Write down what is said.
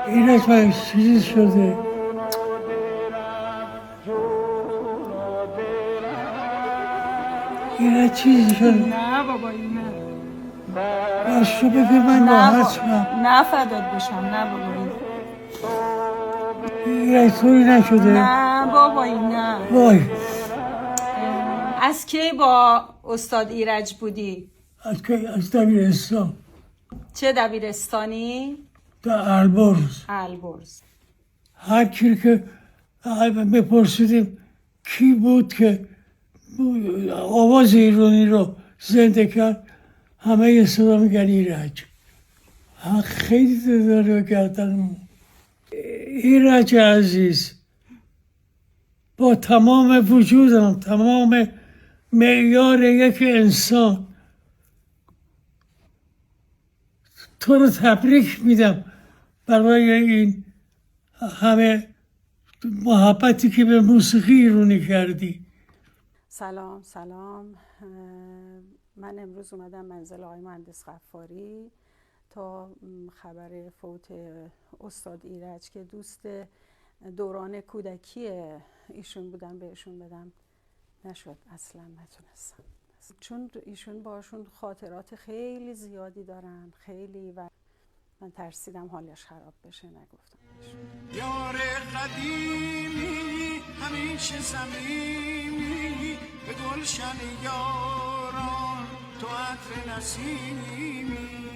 ایرج من چیزی شده. ایرج چیزی شده. نه بابا نه. باش تو بگه من راحت شدم. نه فدات بشم. نه بابایی. ایرج طوری نشده. نه بابایی نه. وای از کی با استاد ایرج بودی؟ از دبیرستان چه دبیرستانی؟ در البرز. البرز. هر کی که بپرسیدیم کی بود که آواز ایرانی رو زنده کرد، همه یه صدا میگن ایرج. خیلی داره گردن. ایرج عزیز با تمام وجودم، تمام معیار یک انسان، تو رو تبریک میدم برای این همه محبتی که به موسیقی ایرانی کردی. سلام. من امروز اومدم منزل آقای مهندس غفاری تا خبر فوت استاد ایرج که دوست دوران کودکی ایشون بودن بهشون بدم. نشد، اصلا نتونستم، چون ایشون باشون خاطرات خیلی زیادی دارن، خیلی، و من ترسیدم حالش خراب بشه، نگفتم بهشون. یار قدیمی همیشه صمیمی، به گلشن یاران تو عطر نسیمی.